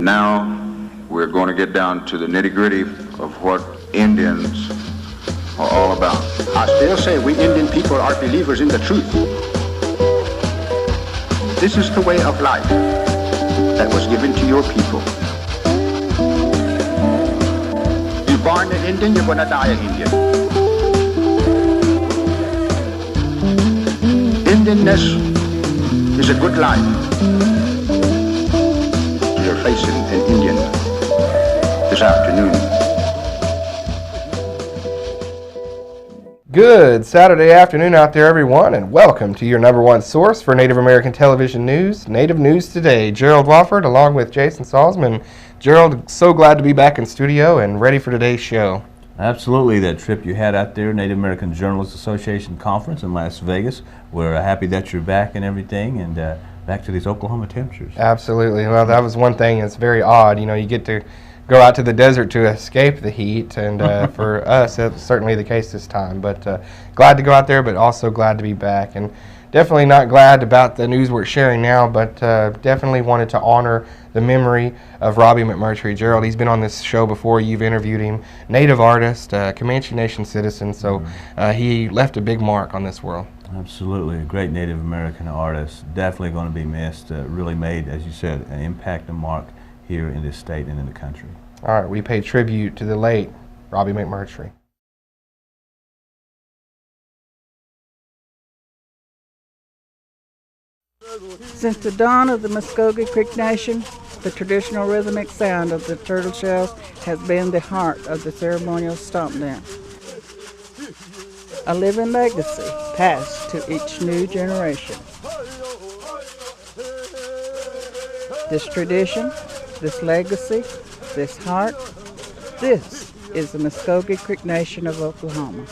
Now we're going to get down to the nitty-gritty of what Indians are all about. I still say we Indian people are believers in the truth. This is the way of life that was given to your people. You're born an Indian, you're going to die an Indian. Indianness is a good life. You're facing an Indian this afternoon. Good Saturday afternoon out there, everyone, and welcome to your number one source for Native American television news, Native News Today. Gerald Wofford along with Jason Salzman. Gerald, so glad to be back in studio and ready for today's show. Absolutely. That trip you had out there, Native American Journalists Association Conference in Las Vegas. We're happy that you're back and everything, and back to these Oklahoma temperatures. Absolutely. Well, that was one thing that's very odd. You know, you get to go out to the desert to escape the heat, and for us, it's certainly the case this time. But glad to go out there, but also glad to be back. And definitely not glad about the news we're sharing now, but definitely wanted to honor the memory of Robbie McMurtry. Gerald, he's been on this show before. You've interviewed him. Native artist, Comanche Nation citizen, so he left a big mark on this world. Absolutely. A great Native American artist. Definitely going to be missed. Really made, as you said, an impact and mark here in this state and in the country. All right, we pay tribute to the late Robbie McMurtry. Since the dawn of the Muskogee Creek Nation, the traditional rhythmic sound of the turtle shells has been the heart of the ceremonial stomp dance. A living legacy passed to each new generation. This tradition, this legacy, this heart, this is the Muskogee Creek Nation of Oklahoma.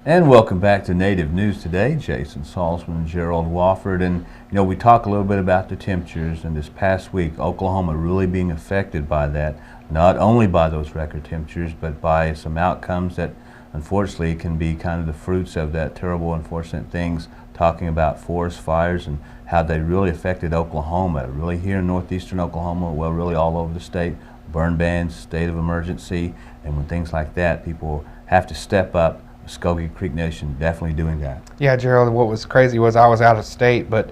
And welcome back to Native News Today. Jason Salzman and Gerald Wofford. And you know, we talk a little bit about the temperatures, and this past week Oklahoma really being affected by that, not only by those record temperatures, but by some outcomes that unfortunately can be kind of the fruits of that terrible, unfortunate things, talking about forest fires and how they really affected Oklahoma, really here in northeastern Oklahoma, well, really all over the state, burn bans, state of emergency, and when things like that, people have to step up. Muskogee Creek Nation definitely doing that. Yeah, Gerald, what was crazy was I was out of state, but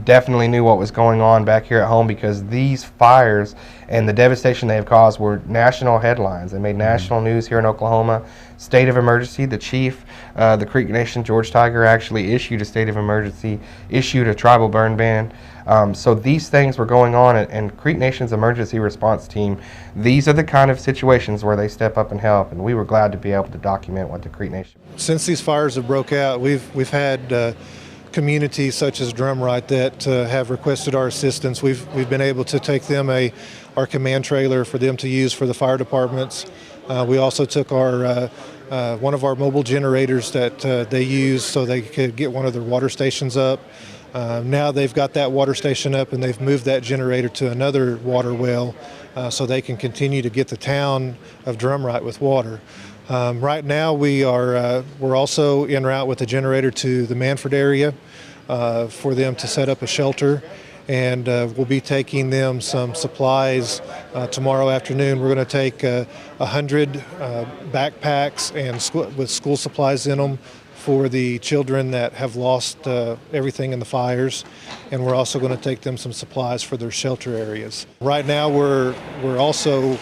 definitely knew what was going on back here at home, because these fires and the devastation they have caused were national headlines. They made national news here in Oklahoma. State of emergency. The chief, the Creek Nation, George Tiger, actually issued a state of emergency, issued a tribal burn ban. So these things were going on, and Creek Nation's emergency response team, these are the kind of situations where they step up and help, and we were glad to be able to document what the Creek Nation. Since these fires have broke out, we've had communities such as Drumright that have requested our assistance. We've been able to take them our command trailer for them to use for the fire departments. We also took our one of our mobile generators that they use so they could get one of their water stations up. Now they've got that water station up, and they've moved that generator to another water well so they can continue to get the town of Drumright with water. Right now we're also en route with a generator to the Manford area for them to set up a shelter, and we'll be taking them some supplies tomorrow afternoon. We're going to take 100 backpacks and with school supplies in them for the children that have lost everything in the fires, and we're also going to take them some supplies for their shelter areas. Right now we're also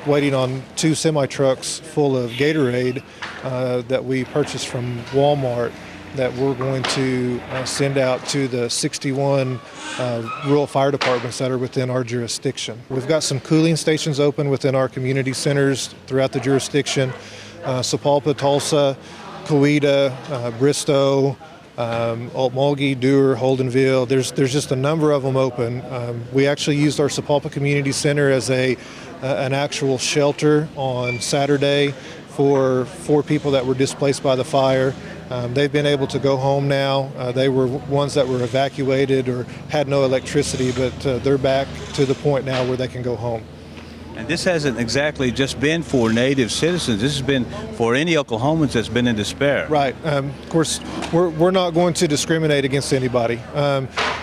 waiting on 2 semi-trucks full of Gatorade that we purchased from Walmart that we're going to send out to the 61 rural fire departments that are within our jurisdiction. We've got some cooling stations open within our community centers throughout the jurisdiction, Sapulpa, Tulsa, Keetowah, Bristow, Altmulgee, Dewar, Holdenville. There's just a number of them open. We actually used our Sapulpa Community Center as an actual shelter on Saturday for 4 people that were displaced by the fire. They've been able to go home now. They were ones that were evacuated or had no electricity, but they're back to the point now where they can go home. And this hasn't exactly just been for Native citizens. This has been for any Oklahomans that's been in despair. Right. Of course, we're not going to discriminate against anybody.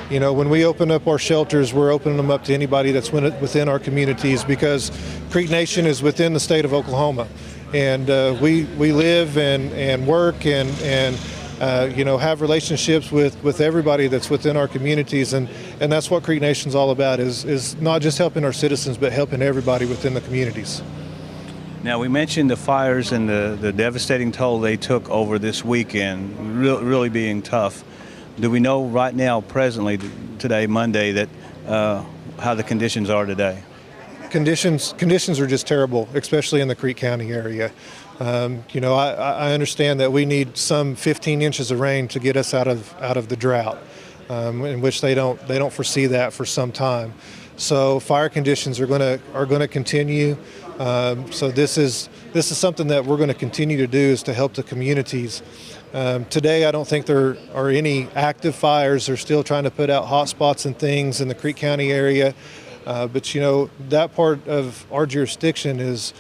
You know, when we open up our shelters, we're opening them up to anybody that's within our communities, because Creek Nation is within the state of Oklahoma. And we live and work and you know, have relationships with everybody that's within our communities, and that's what Creek Nation's all about, is not just helping our citizens, but helping everybody within the communities. Now, we mentioned the fires and the devastating toll they took over this weekend, really being tough. Do we know right now, presently, today, Monday, that how the conditions are today? Conditions are just terrible, especially in the Creek County area. You know, I understand that we need some 15 inches of rain to get us out of the drought, in which they don't foresee that for some time. So fire conditions are going to continue. So this is something that we're going to continue to do, is to help the communities. Today, I don't think there are any active fires. They're still trying to put out hot spots and things in the Creek County area. But you know, that part of our jurisdiction is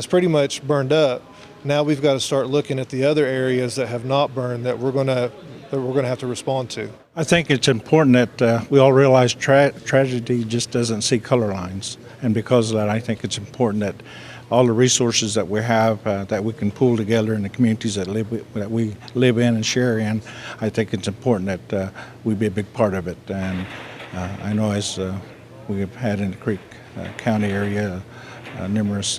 pretty much burned up. Now we've got to start looking at the other areas that have not burned, that we're going to have to respond to. I think it's important that we all realize tragedy just doesn't see color lines, and because of that, I think it's important that all the resources that we have that we can pull together in the communities that we live in and share in. I think it's important that we be a big part of it. And I know, as we've had in the Creek County area, numerous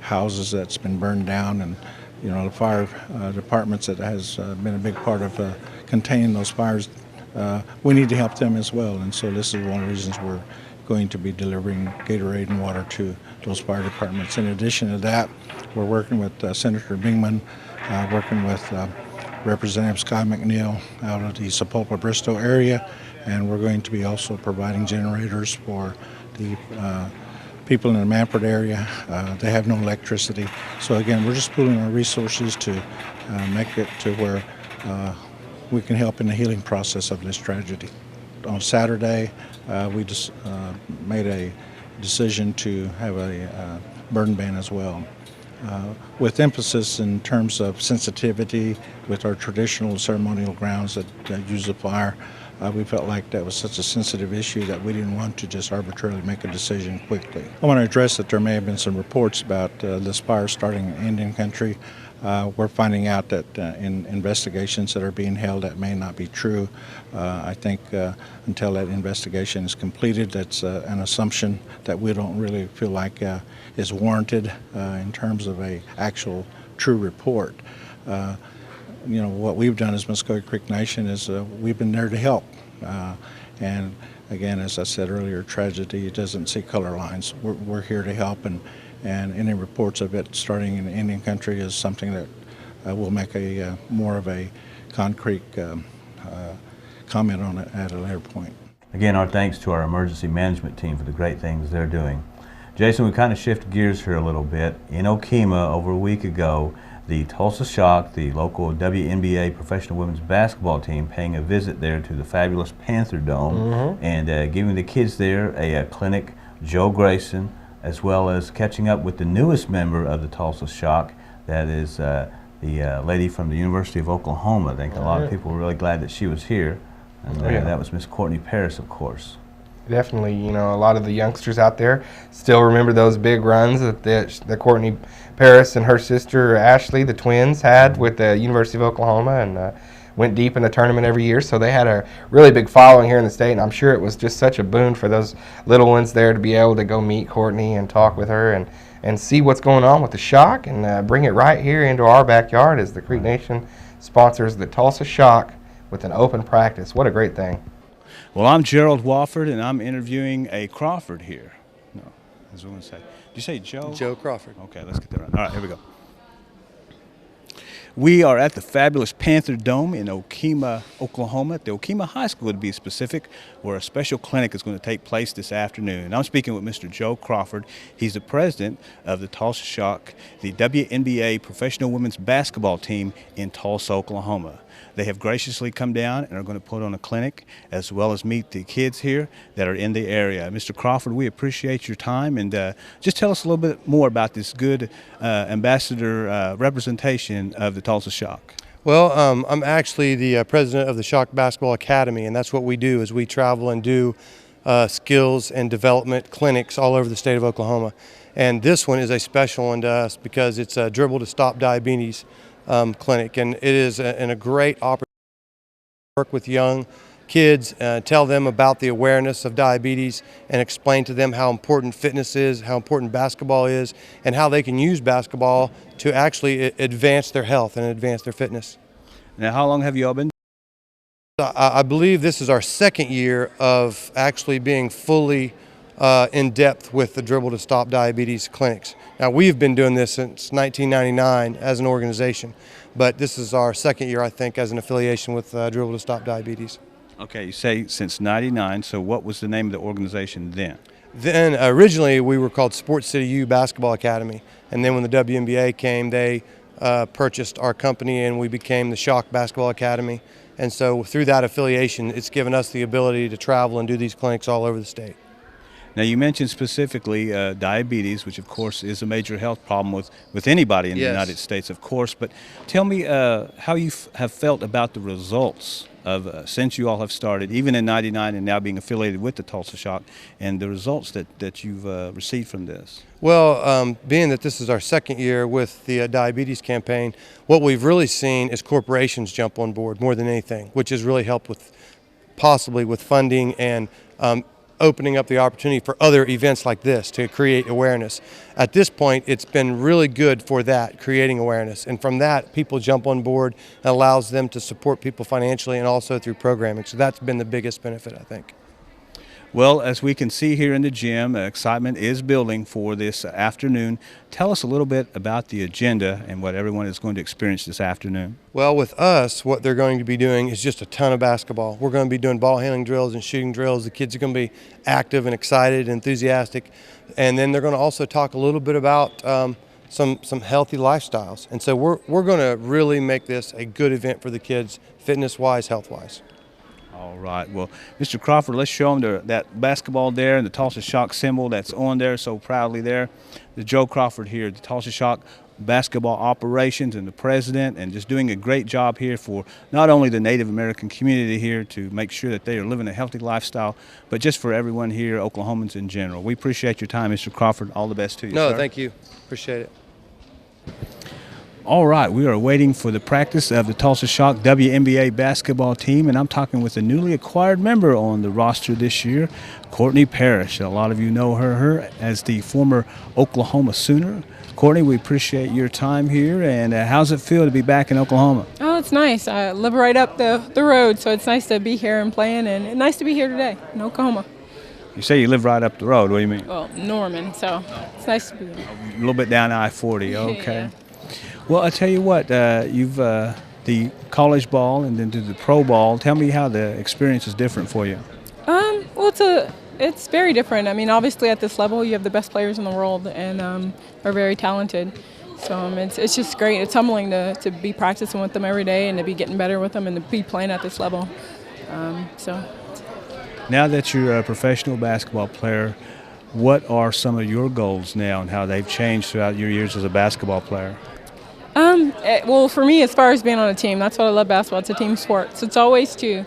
houses that's been burned down, and you know, the fire departments that has been a big part of containing those fires. We need to help them as well, and so this is one of the reasons we're going to be delivering Gatorade and water to those fire departments. In addition to that, we're working with Senator Bingman, working with Representative Scott McNeil out of the Sapulpa-Bristow area, and we're going to be also providing generators for the people in the Manfred area. They have no electricity. So again, we're just pooling our resources to make it to where we can help in the healing process of this tragedy. On Saturday, we just made a decision to have a burn ban as well, with emphasis in terms of sensitivity with our traditional ceremonial grounds that use the fire. We felt like that was such a sensitive issue that we didn't want to just arbitrarily make a decision quickly. I want to address that there may have been some reports about this fire starting in Indian country. We're finding out that in investigations that are being held, that may not be true. I think until that investigation is completed, that's an assumption that we don't really feel like is warranted in terms of a actual true report. You know, what we've done as Muskogee Creek Nation is we've been there to help. And again, as I said earlier, tragedy doesn't see color lines. We're here to help, and any reports of it starting in Indian country is something that we'll make a more of a concrete comment on it at a later point. Again, our thanks to our emergency management team for the great things they're doing. Jason, we kind of shift gears here a little bit. In Okemah, over a week ago, the Tulsa Shock, the local WNBA professional women's basketball team, paying a visit there to the fabulous Panther Dome and giving the kids there a clinic, Joe Grayson, as well as catching up with the newest member of the Tulsa Shock, that is the lady from the University of Oklahoma. I think a lot of people were really glad that she was here, and that was Miss Courtney Paris, of course. Definitely, you know, a lot of the youngsters out there still remember those big runs that Courtney Paris and her sister Ashley, the twins, had with the University of Oklahoma, and went deep in the tournament every year. So they had a really big following here in the state, and I'm sure it was just such a boon for those little ones there to be able to go meet Courtney and talk with her and see what's going on with the Shock, and bring it right here into our backyard as the Creek Nation sponsors the Tulsa Shock with an open practice. What a great thing. Well, I'm Gerald Wofford, and I'm interviewing a Crawford here. No, as we want to say. Did you say Joe? Joe Crawford. Okay, let's get that right. All right, here we go. We are at the fabulous Panther Dome in Okemah, Oklahoma, at the Okemah High School to be specific, where a special clinic is going to take place this afternoon. I'm speaking with Mr. Joe Crawford. He's the president of the Tulsa Shock, the WNBA professional women's basketball team in Tulsa, Oklahoma. they have graciously come down and are going to put on a clinic as well as meet the kids here that are in the area. Mr. Crawford, we appreciate your time, and just tell us a little bit more about this good ambassador representation of the Tulsa Shock. Well, I'm actually the president of the Shock Basketball Academy, and that's what we do is we travel and do skills and development clinics all over the state of Oklahoma. And this one is a special one to us because it's a Dribble to Stop Diabetes clinic, and it is a great opportunity to work with young kids, tell them about the awareness of diabetes and explain to them how important fitness is, how important basketball is, and how they can use basketball to actually advance their health and advance their fitness. Now, how long have you all been? I believe this is our second year of actually being fully in depth with the Dribble to Stop Diabetes clinics. Now, we've been doing this since 1999 as an organization, but this is our second year, I think, as an affiliation with Dribble to Stop Diabetes. Okay, you say since '99, so what was the name of the organization then? Then originally we were called Sports City U Basketball Academy, and then when the WNBA came, they purchased our company and we became the Shock Basketball Academy. And so through that affiliation, it's given us the ability to travel and do these clinics all over the state. Now, you mentioned specifically diabetes, which of course is a major health problem with anybody in the United States, of course. But tell me how you have felt about the results of since you all have started, even in '99 and now being affiliated with the Tulsa Shock, and the results that you've received from this. Well, being that this is our second year with the diabetes campaign, what we've really seen is corporations jump on board more than anything, which has really helped with possibly with funding and opening up the opportunity for other events like this to create awareness. At this point, it's been really good for that, creating awareness. And from that, people jump on board and allows them to support people financially and also through programming. So that's been the biggest benefit, I think. Well, as we can see here in the gym, excitement is building for this afternoon. Tell us a little bit about the agenda and what everyone is going to experience this afternoon. Well, with us, what they're going to be doing is just a ton of basketball. We're going to be doing ball handling drills and shooting drills. The kids are going to be active and excited and enthusiastic. And then they're going to also talk a little bit about some healthy lifestyles. And so we're going to really make this a good event for the kids, fitness-wise, health-wise. All right. Well, Mr. Crawford, let's show them that basketball there and the Tulsa Shock symbol that's on there so proudly there. The Joe Crawford here, the Tulsa Shock basketball operations and the president, and just doing a great job here for not only the Native American community here to make sure that they are living a healthy lifestyle, but just for everyone here, Oklahomans in general. We appreciate your time, Mr. Crawford. All the best to you, No, sir. thank you. Appreciate it. All right, we are waiting for the practice of the Tulsa Shock WNBA basketball team, and I'm talking with a newly acquired member on the roster this year, Courtney Parrish. A lot of you know her as the former Oklahoma Sooner. Courtney, we appreciate your time here, and how's it feel to be back in Oklahoma? Oh, it's nice. I live right up the road, so it's nice to be here and playing, and nice to be here today in Oklahoma. You say you live right up the road. What do you mean? Well, Norman, so it's nice to be here. A little bit down I-40, okay. Yeah. Well, I tell you what, you've the college ball and then to the pro ball. Tell me how the experience is different for you. Well, it's very different. I mean, obviously at this level, you have the best players in the world and are very talented. So it's just great. It's humbling to be practicing with them every day and to be getting better with them and to be playing at this level. Now that you're a professional basketball player, what are some of your goals now and how they've changed throughout your years as a basketball player? Well, for me, as far as being on a team, that's what I love basketball. It's a team sport. So it's always to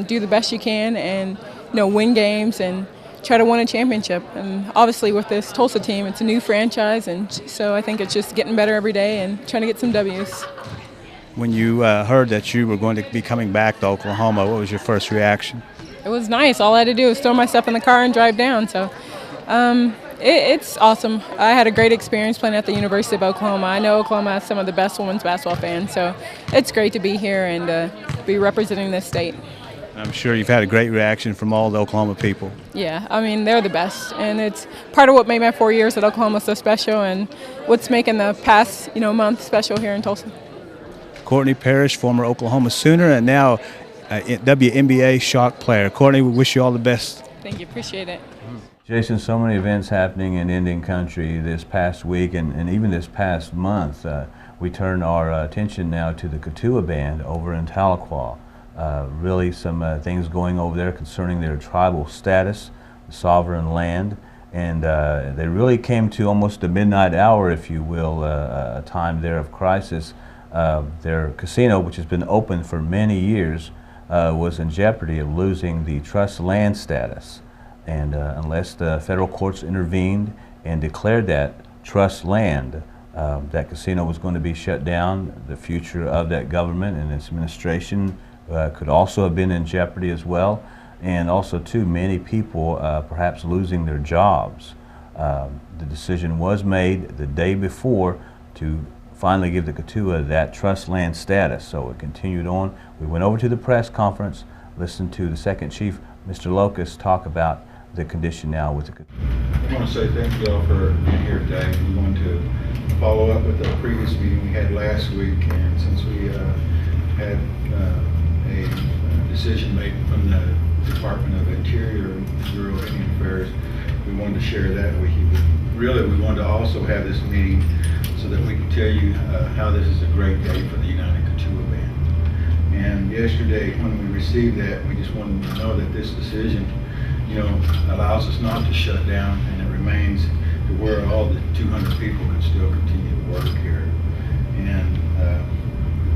do the best you can and win games and try to win a championship. And obviously with this Tulsa team, it's a new franchise, and so I think it's just getting better every day and trying to get some W's. When you heard that you were going to be coming back to Oklahoma, what was your first reaction? It was nice. All I had to do was throw myself in the car and drive down. So it's awesome. I had a great experience playing at the University of Oklahoma. I know Oklahoma has some of the best women's basketball fans, so it's great to be here and be representing this state. I'm sure you've had a great reaction from all the Oklahoma people. Yeah, I mean, they're the best, and it's part of what made my 4 years at Oklahoma so special and what's making the past month special here in Tulsa. Courtney Parrish, former Oklahoma Sooner, and now WNBA Shock player. Courtney, we wish you all the best. Thank you. Appreciate it. Jason, so many events happening in Indian country this past week and even this past month. We turn our attention now to the Keetowah band over in Tahlequah. Really some things going over there concerning their tribal status, the sovereign land, and they really came to almost the midnight hour, if you will, a time there of crisis. Their casino, which has been open for many years, was in jeopardy of losing the trust land status. And unless the federal courts intervened and declared that trust land, that casino was going to be shut down. The future of that government and its administration could also have been in jeopardy as well. And also, too, many people perhaps losing their jobs. The decision was made the day before to finally give the Keetowah that trust land status. So it continued on. We went over to the press conference, listened to the second chief, Mr. Locust, talk about the condition now with the Keetowah. I want to say thank you all for being here today. We want to follow up with the previous meeting we had last week, and since we had a decision made from the Department of Interior and Bureau of Indian Affairs, we wanted to share that with you. But really, we wanted to also have this meeting so that we could tell you how this is a great day for the United Keetowah Band. And yesterday, when we received that, we just wanted to know that this decision, allows us not to shut down, and it remains to where all the 200 people can still continue to work here. And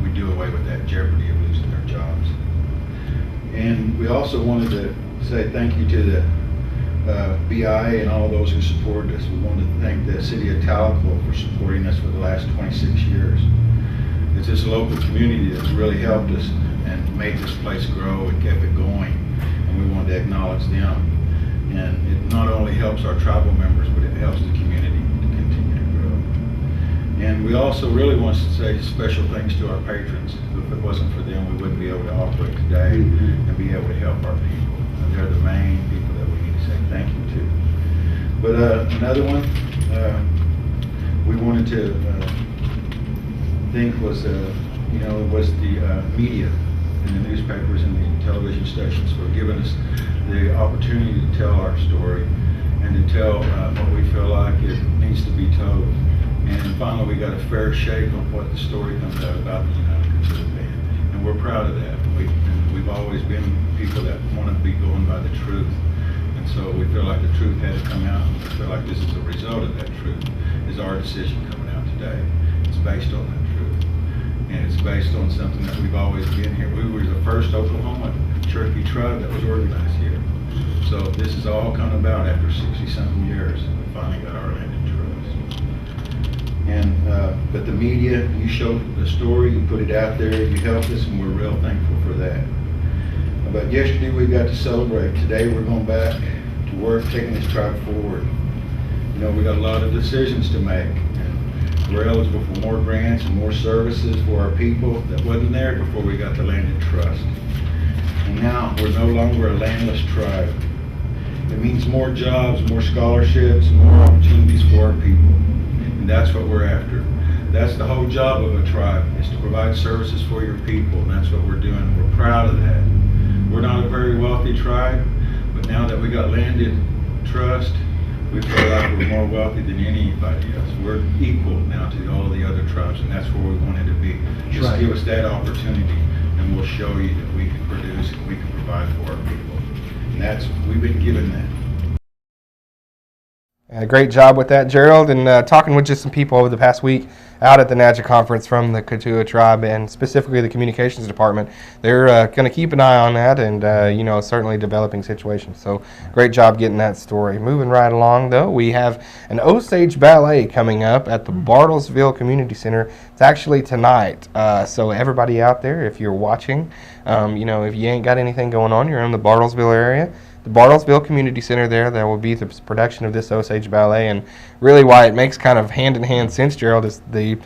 we do away with that jeopardy of losing their jobs. And we also wanted to say thank you to the BI and all those who supported us. We wanted to thank the city of Tahlequah for supporting us for the last 26 years. It's this local community that's really helped us and made this place grow and kept it going. And we wanted to acknowledge them. And it not only helps our tribal members, but it helps the community to continue to grow. And we also really want to say special thanks to our patrons. If it wasn't for them, we wouldn't be able to operate today and be able to help our people. And they're the main people that we need to say thank you to. But another one we wanted to think was, was the media and the newspapers and the television stations for giving us the opportunity to tell our story and to tell what we feel like it needs to be told. And finally, we got a fair shake on what the story comes out about the United Keetowah Band. And we're proud of that. We've always been people that want to be going by the truth. And so we feel like the truth had to come out. And we feel like this is a result of that truth, is our decision coming out today. It's based on that truth. And it's based on something that we've always been here. We were the first Oklahoma Cherokee tribe that was organized here. So this is all come about after 60-something years. We finally got our landed trust. And but the media, you showed the story, you put it out there, you helped us, and we're real thankful for that. But yesterday we got to celebrate. Today we're going back to work, taking this tribe forward. We got a lot of decisions to make. We're eligible for more grants and more services for our people that wasn't there before we got the landed trust. And now we're no longer a landless tribe. It means more jobs, more scholarships, more opportunities for our people. And that's what we're after. That's the whole job of a tribe, is to provide services for your people, and that's what we're doing. We're proud of that. We're not a very wealthy tribe, but now that we got landed trust, we feel like we're more wealthy than anybody else. We're equal now to all the other tribes, and that's where we wanted to be. Just give us that opportunity, and we'll show you that we can produce and we can provide for our people. And we've been given that. Great job with that, Gerald, and talking with just some people over the past week out at the NAJA conference from the Keetowah tribe and specifically the communications department. They're going to keep an eye on that and, certainly developing situations. So great job getting that story. Moving right along, though, we have an Osage Ballet coming up at the Bartlesville Community Center. It's actually tonight. So everybody out there, if you're watching, if you ain't got anything going on, you're in the Bartlesville area, the Bartlesville Community Center there will be the production of this Osage Ballet, and really why it makes kind of hand-in-hand sense, Gerald, is the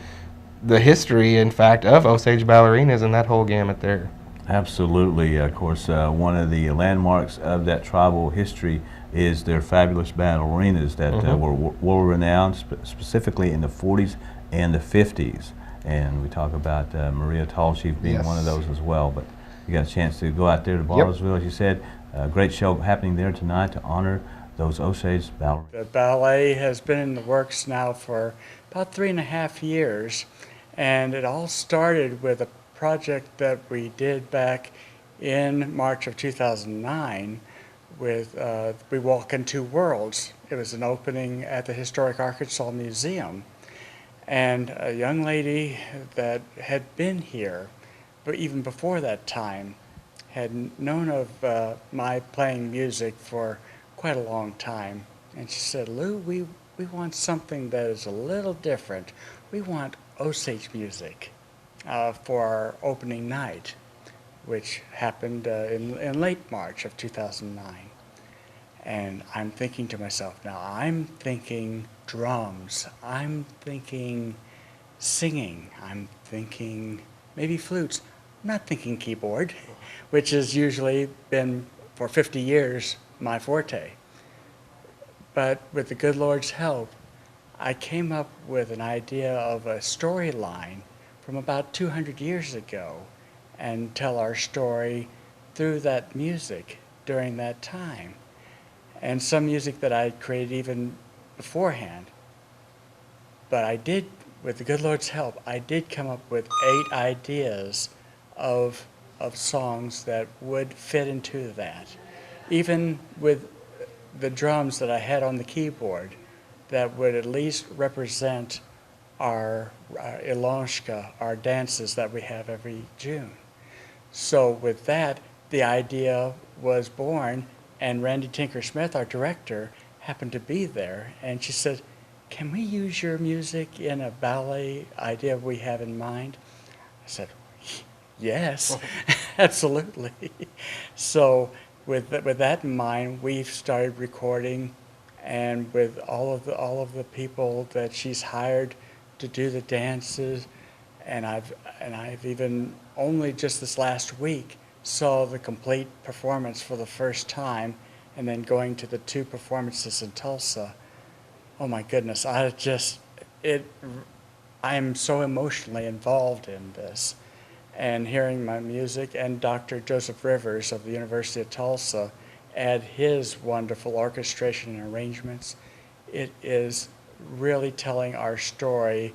history, in fact, of Osage ballerinas and that whole gamut there. Absolutely. Of course, one of the landmarks of that tribal history is their fabulous ballerinas that were world-renowned, specifically in the 40s and the 50s. And we talk about Maria Tall Chief being one of those as well. But you got a chance to go out there to Bartlesville, as you said. Great show happening there tonight to honor those Osage Ballet. The ballet has been in the works now for about 3.5 years, and it all started with a project that we did back in March of 2009 with We Walk in Two Worlds. It was an opening at the Historic Arkansas Museum, and a young lady that had been here, but even before that time, had known of my playing music for quite a long time. And she said, Lou, we want something that is a little different. We want Osage music for our opening night, which happened in late March of 2009. And I'm thinking to myself, now I'm thinking drums, I'm thinking singing, I'm thinking maybe flutes. I'm not thinking keyboard, which has usually been for 50 years my forte. But with the good Lord's help, I came up with an idea of a storyline from about 200 years ago and tell our story through that music during that time. And some music that I had created even beforehand. But I did, with the good Lord's help, I did come up with 8 ideas of songs that would fit into that. Even with the drums that I had on the keyboard that would at least represent our Ilonshka, our dances that we have every June. So with that, the idea was born, and Randy Tinker-Smith, our director, happened to be there, and she said, can we use your music in a ballet idea we have in mind? I said, yes, absolutely. So with that in mind, we've started recording, and with all of the people that she's hired to do the dances, and I've even only just this last week saw the complete performance for the first time, and then going to the 2 performances in Tulsa. Oh my goodness, I am so emotionally involved in this. And hearing my music, and Dr. Joseph Rivers of the University of Tulsa add his wonderful orchestration and arrangements, it is really telling our story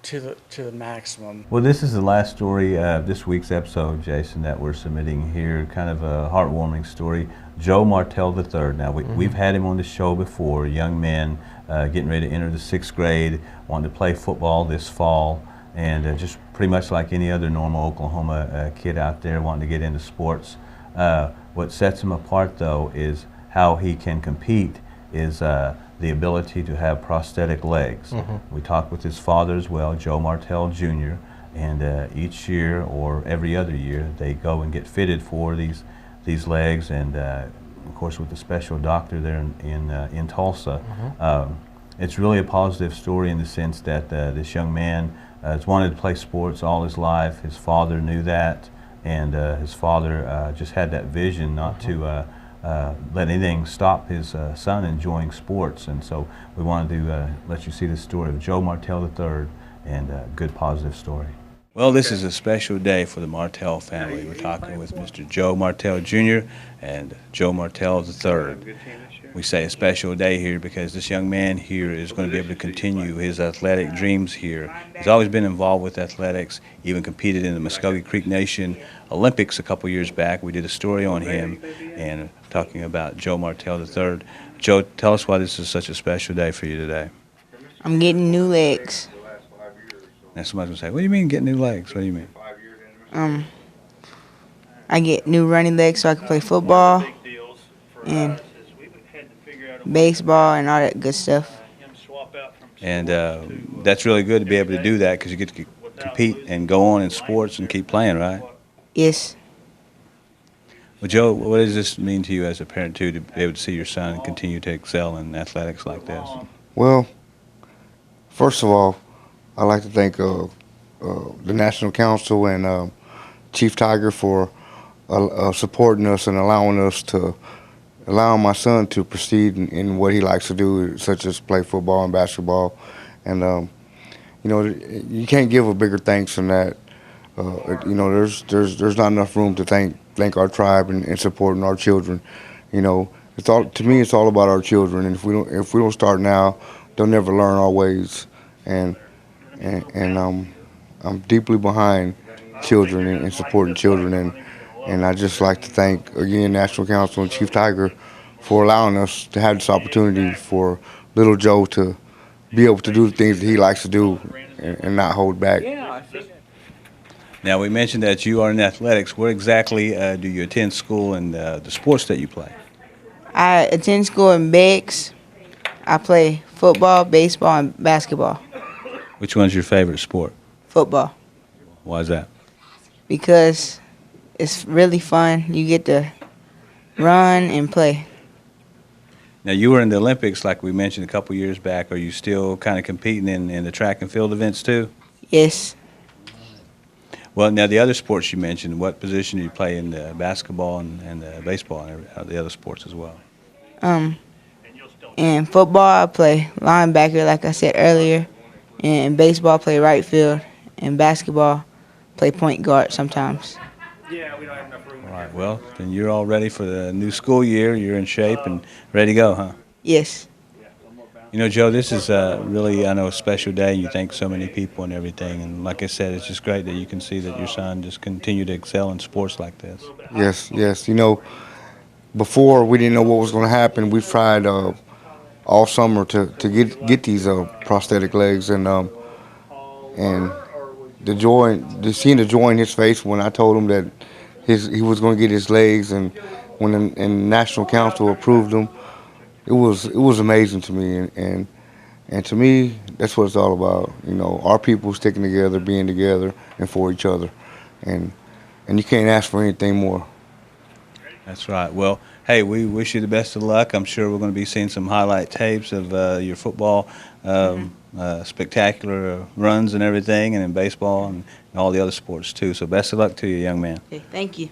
to the maximum. Well, this is the last story of this week's episode, Jason, that we're submitting here. Kind of a heartwarming story. Joe Martel the Third. Now, we've had him on the show before. Young man getting ready to enter the 6th grade, wanting to play football this fall, and just pretty much like any other normal Oklahoma kid out there wanting to get into sports. What sets him apart, though, is how he can compete is the ability to have prosthetic legs. We talked with his father as well, Joe Martel Jr., and each year or every other year they go and get fitted for these legs, and of course with the special doctor there in Tulsa. It's really a positive story in the sense that this young man has wanted to play sports all his life. His father knew that, and his father just had that vision not to let anything stop his son enjoying sports. And so we wanted to let you see the story of Joe Martel the Third, and a good positive story. Well, this is a special day for the Martel family. We're talking with Mr. Joe Martel Jr. and Joe Martel the Third. We say a special day here because this young man here is going to be able to continue his athletic dreams here. He's always been involved with athletics, even competed in the Muskogee Creek Nation Olympics a couple years back. We did a story on him and talking about Joe Martel the Third. Joe, tell us why this is such a special day for you today. I'm getting new legs. Now somebody's going to say, what do you mean getting new legs? What do you mean? I get new running legs so I can play football and baseball and all that good stuff. And that's really good to be able to do that because you get to compete and go on in sports and keep playing, right? Yes. Well, Joe, what does this mean to you as a parent, too, to be able to see your son continue to excel in athletics like this? Well, first of all, I'd like to thank the National Council and Chief Tiger for supporting us and allowing my son to proceed in what he likes to do, such as play football and basketball. And you can't give a bigger thanks than that. There's not enough room to thank our tribe and supporting our children. it's all, to me, it's all about our children. And if we don't start now, they'll never learn our ways. And I'm deeply behind children and supporting children. And I just like to thank, again, National Council and Chief Tiger for allowing us to have this opportunity for little Joe to be able to do the things that he likes to do and not hold back. Now, we mentioned that you are in athletics. Where exactly do you attend school and the sports that you play? I attend school in Beggs. I play football, baseball, and basketball. Which one's your favorite sport? Football. Why is that? Because it's really fun. You get to run and play. Now, you were in the Olympics, like we mentioned a couple years back. Are you still kind of competing in the track and field events, too? Yes. Well, now, the other sports you mentioned, what position do you play in the basketball and the baseball and the other sports as well? In football, I play linebacker, like I said earlier. In baseball, I play right field. In basketball, play point guard sometimes. All right, well, then you're all ready for the new school year. You're in shape and ready to go, huh? Yes. You know, Joe, this is really, I know, a special day. You thank so many people and everything. And like I said, it's just great that you can see that your son just continue to excel in sports like this. Yes, yes. You know, before we didn't know what was going to happen. We tried all summer to get these prosthetic legs, and the joy, seeing the joy in his face when I told him that he was going to get his legs, and when the National Council approved them, it was amazing to me, and to me, that's what it's all about. You know, our people sticking together, being together, and for each other, and you can't ask for anything more. That's right. Well, hey, we wish you the best of luck. I'm sure we're going to be seeing some highlight tapes of your football spectacular runs and everything, and in baseball and all the other sports too. So best of luck to you, young man. Okay, thank you.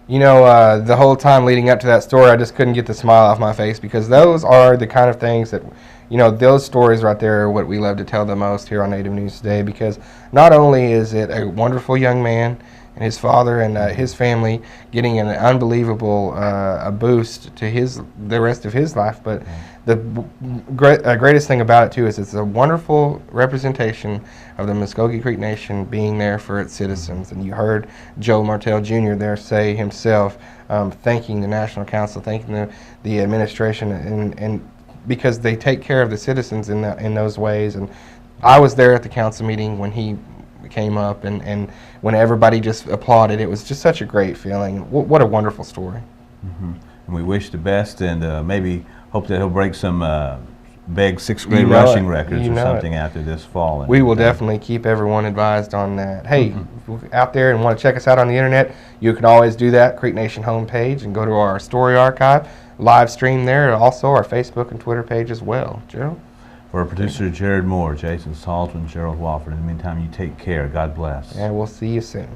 You know, the whole time leading up to that story, I just couldn't get the smile off my face, because those are the kind of things that, you know, those stories right there are what we love to tell the most here on Native News Today, because not only is it a wonderful young man and his father and his family getting an unbelievable a boost to the rest of his life, but the greatest thing about it too is it's a wonderful representation of the Muskogee Creek Nation being there for its citizens. And you heard Joe Martel Jr. there say himself, thanking the National Council, thanking the administration, and because they take care of the citizens in those ways. And I was there at the council meeting when he came up, and when everybody just applauded. It was just such a great feeling. What a wonderful story. Mm-hmm. And we wish the best, and maybe hope that he'll break some big sixth-grade rushing records or something after this fall. We will definitely keep everyone advised on that. Hey, if you're out there and want to check us out on the internet, you can always do that. Creek Nation homepage, and go to our story archive, live stream there, and also our Facebook and Twitter page as well. Gerald? For our producer Jared Moore, Jason Saltzman, Gerald Wofford. In the meantime, you take care. God bless. And we'll see you soon.